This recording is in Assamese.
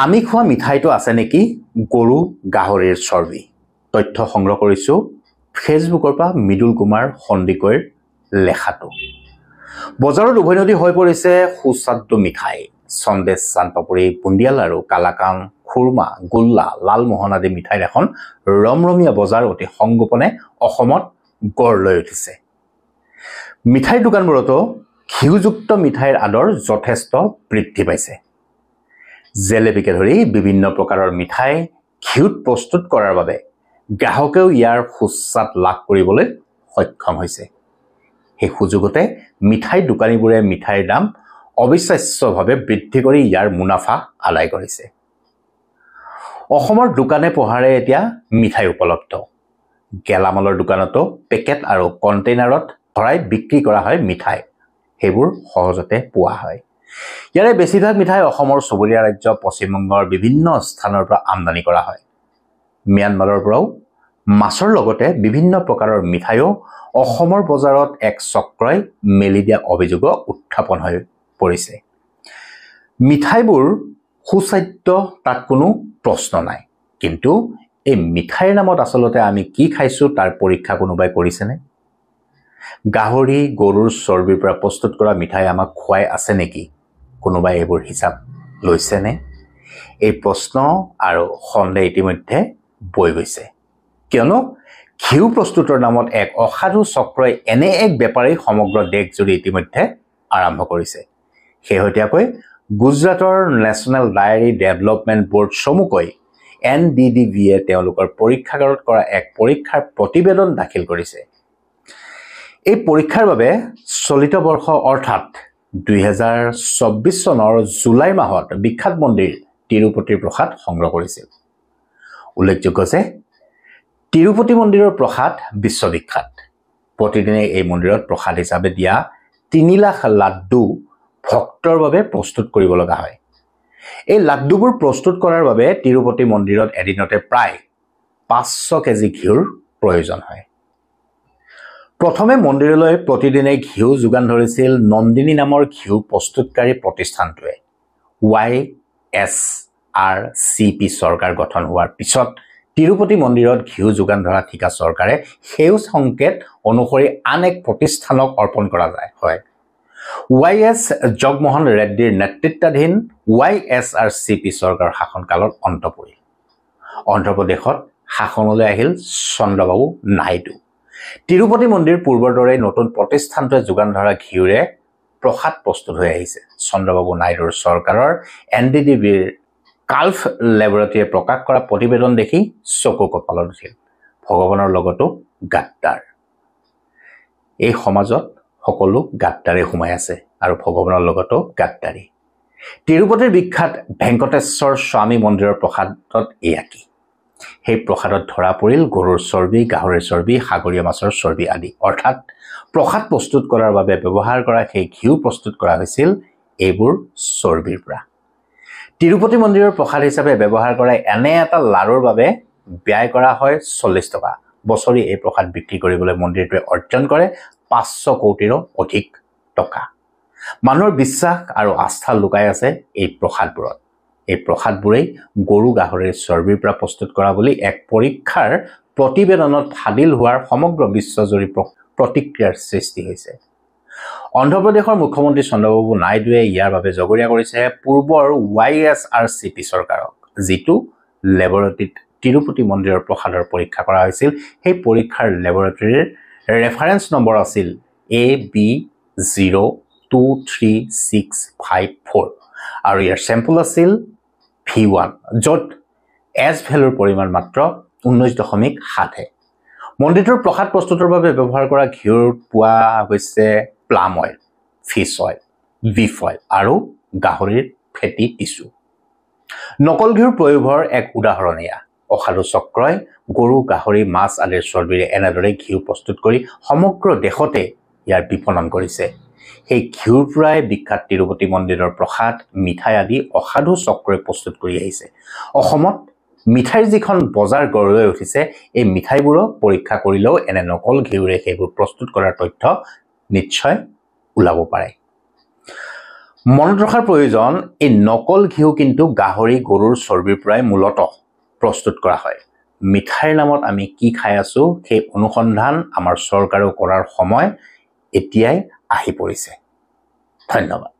আমি খোৱা মিঠাইটো আছে নেকি গৰু গাহৰিৰ চৰ্বি তথ্য সংগ্ৰহ কৰিছো ফেচবুকৰ পৰা মৃদুল কুমাৰ সন্দিকৈৰ লেখাটো বজাৰত উভৈনদী হৈ পৰিছে সুস্বাদু মিঠাই সন্দেশ চানপাপৰি বুন্দিয়া লাৰু কালাকান খুৰমা গোল্লা লালমোহন আদি মিঠাইৰ এখন ৰমৰমীয়া বজাৰ অতি সংগোপনে অসমত গঢ় লৈ উঠিছে মিঠাইৰ দোকানবোৰতো ঘিউযুক্ত মিঠাইৰ আদৰ যথেষ্ট বৃদ্ধি পাইছে জেলেবিকে ধৰি বিভিন্ন প্ৰকাৰৰ মিঠাই ঘিউত প্ৰস্তুত কৰাৰ বাবে গ্ৰাহকেও ইয়াৰ সুস্বাদ লাভ কৰিবলৈ সক্ষম হৈছে এই সুযোগতে মিঠাই দোকানীবোৰে মিঠাইৰ দাম অবিশ্বাস্যভাৱে বৃদ্ধি কৰি ইয়াৰ মুনাফা আদায় কৰিছে অসমৰ দোকানে পোহাৰে এতিয়া মিঠাই উপলব্ধ গেলামালৰ দোকানতো পেকেট আৰু কণ্টেইনাৰত ভৰাই বিক্ৰী কৰা হয় মিঠাই সেইবোৰ সহজতে পোৱা হয় ইয়াৰে বেছিভাগ মিঠাই অসমৰ চুবুৰীয়া ৰাজ্য পশ্চিমবংগৰ বিভিন্ন স্থানৰ পৰা আমদানি কৰা হয় ম্যানমাৰৰ পৰাও মাছৰ লগতে বিভিন্ন প্ৰকাৰৰ মিঠাইও অসমৰ বজাৰত এক চক্ৰই মেলি দিয়া অভিযোগ উত্থাপন হৈ পৰিছে মিঠাইবোৰ সুস্বাদ্য তাত কোনো প্ৰশ্ন নাই কিন্তু এই মিঠাইৰ নামত আসলতে আমি কি খাইছো তাৰ পৰীক্ষা কোনোবাই কৰিছেনে গাহৰি গৰুৰ চৰ্বিৰ পৰা প্ৰস্তুত কৰা মিঠাই আমাক খুৱাই আছে নেকি কোনোবাই এইবোৰ হিচাপ লৈছেনে এই প্ৰশ্ন আৰু সন্দেহ ইতিমধ্যে বৈ গৈছে কিয়নো ঘিউ প্ৰস্তুতৰ নামত এক অসাধু চক্ৰই এনে এক বেপাৰী সমগ্ৰ দেশ জুৰি ইতিমধ্যে আৰম্ভ কৰিছে শেহতীয়াকৈ গুজৰাটৰ নেশ্যনেল ডায়েৰী ডেভেলপমেণ্ট বৰ্ড চমুকৈ NDDB-য়ে তেওঁলোকৰ পৰীক্ষাগাৰত কৰা এক পৰীক্ষাৰ প্ৰতিবেদন দাখিল কৰিছে এই পৰীক্ষাৰ বাবে চলিত বৰ্ষ অৰ্থাৎ 2024 চনৰ জুলাই মাহত বিখ্যাত মন্দিৰ তিৰুপতিৰ প্ৰসাদ সংগ্ৰহ কৰিছিল উল্লেখযোগ্য যে তিৰুপতি মন্দিৰৰ প্ৰসাদ বিশ্ববিখ্যাত প্ৰতিদিনে এই মন্দিৰত প্ৰসাদ হিচাপে দিয়া 3 লাখ লাড্ডু ভক্তৰ বাবে প্ৰস্তুত কৰিব লগা হয় এই লাড্ডুবোৰ প্ৰস্তুত কৰাৰ বাবে তিৰুপতি মন্দিৰত এদিনতে প্ৰায় 500 কেজি ঘিউৰ প্ৰয়োজন হয় প্ৰথমে মন্দিৰলৈ প্ৰতিদিনে ঘিউ যোগান ধৰিছিল নন্দিনী নামৰ ঘিউ প্ৰস্তুতকাৰী প্ৰতিষ্ঠানটোৱে YSRCP চৰকাৰ গঠন হোৱাৰ পিছত তিৰুপতি মন্দিৰত ঘিউ যোগান ধৰা ঠিকা চৰকাৰে সেউজ সংকেত অনুসৰি আন এক প্ৰতিষ্ঠানক অৰ্পণ কৰা যায় হয় YS জগমোহন ৰেড্ডিৰ নেতৃত্বাধীন YSRCP চৰকাৰ শাসনকালত অন্ত পৰিল অন্ধ্ৰপ্ৰদেশত শাসনলৈ আহিল চন্দ্ৰবাবু নাইডু তিৰুপতি মন্দিৰ পূৰ্বৰ দৰে নতুন প্ৰতিষ্ঠানটোৱে যোগান ধৰা ঘিউৰে প্ৰসাদ প্ৰস্তুত হৈ আহিছে চন্দ্ৰবাবু নাইডুৰ চৰকাৰৰ NDDB-ৰ কাল্ফ লেবৰেটৰীয়ে প্ৰকাশ কৰা প্ৰতিবেদন দেখি চকু কপালত উঠিল ভগৱানৰ লগতো গাদ্দাৰ এই সমাজত সকলো গাদ্দাৰে সোমাই আছে আৰু ভগৱানৰ লগতো গাদ্দাৰী তিৰুপতিৰ বিখ্যাত ভেংকটেশ্বৰ স্বামী মন্দিৰৰ প্ৰসাদত এয়া কি সেই প্ৰসাদত ধৰা পৰিল গৰুৰ চৰ্বি গাহৰিৰ চৰ্বি সাগৰীয় মাছৰ চৰ্বি আদি অৰ্থাৎ প্ৰসাদ প্ৰস্তুত কৰাৰ বাবে ব্যৱহাৰ কৰা সেই ঘিউ প্ৰস্তুত কৰা হৈছিল এইবোৰ চৰ্বিৰ পৰা তিৰুপতি মন্দিৰৰ প্ৰসাদ হিচাপে ব্যৱহাৰ কৰা এনে এটা লাৰুৰ বাবে ব্যয় কৰা হয় 40 টকা বছৰি এই প্ৰসাদ বিক্ৰী কৰিবলৈ মন্দিৰটোৱে অৰ্জন কৰে 500 কোটিৰো অধিক টকা মানুহৰ বিশ্বাস আৰু আস্থা লুকাই আছে এই প্ৰসাদবোৰত এই প্ৰসাদবোৰে গৰু গাহৰিৰ চৰ্বিৰ পৰা প্ৰস্তুত কৰা বুলি এক পৰীক্ষাৰ প্ৰতিবেদনত ফাদিল হোৱাৰ সমগ্ৰ বিশ্বজুৰি প্ৰতিক্ৰিয়াৰ সৃষ্টি হৈছে অন্ধ্ৰপ্ৰদেশৰ মুখ্যমন্ত্ৰী চন্দ্ৰবাবু নাইডুৱে ইয়াৰ বাবে জগৰীয়া কৰিছে পূৰ্বৰ YSRCP চৰকাৰক যিটো লেবৰেটৰীত তিৰুপতি মন্দিৰৰ প্ৰসাদৰ পৰীক্ষা কৰা হৈছিল সেই পৰীক্ষাৰ লেবৰেটৰীৰ ৰেফাৰেন্স নম্বৰ আছিল AB023654 আৰু ইয়াৰ চেম্পল আছিল V1 য'ত S ভ্যালুৰ পৰিমাণ মাত্ৰ 19.7 মন্দিৰটোৰ প্ৰসাদ প্ৰস্তুতৰ বাবে ব্যৱহাৰ কৰা ঘিউৰ পোৱা হৈছে plum oil fish oil beef oil আৰু গাহৰিৰ ফেটি টিছু নকল ঘিউৰ প্ৰয়োগৰ এক উদাহৰণ এয়া অসাধু চক্ৰই গৰু গাহৰি মাছ আদিৰ চৰ্বিৰে এনেদৰে ঘিউ প্ৰস্তুত কৰি সমগ্ৰ দেশতে ইয়াৰ বিপণন কৰিছে সেই ঘিউৰ পৰাই বিখ্যাত তিৰুপতি মন্দিৰৰ প্ৰসাদ মিঠাই আদি অসাধু চক্ৰই প্ৰস্তুত কৰি আহিছে অসমত মিঠাইৰ যিখন বজাৰ গঢ় লৈ উঠিছে এই মিঠাইবোৰো পৰীক্ষা কৰিলেও এনে নকল ঘিউৰে সেইবোৰ প্ৰস্তুত কৰাৰ তথ্য নিশ্চয় ওলাব পাৰে মনত ৰখাৰ প্ৰয়োজন, এই নকল ঘিউ কিন্তু গাহৰি গৰুৰ চৰ্বিৰ পৰাই মূলতঃ প্ৰস্তুত কৰা হয়। মিঠাইৰ নামত আমি কি খাই আছো সেই অনুসন্ধান আমাৰ চৰকাৰেও কৰাৰ সময় এতিয়াই আহি পৰিছে। ধন্যবাদ।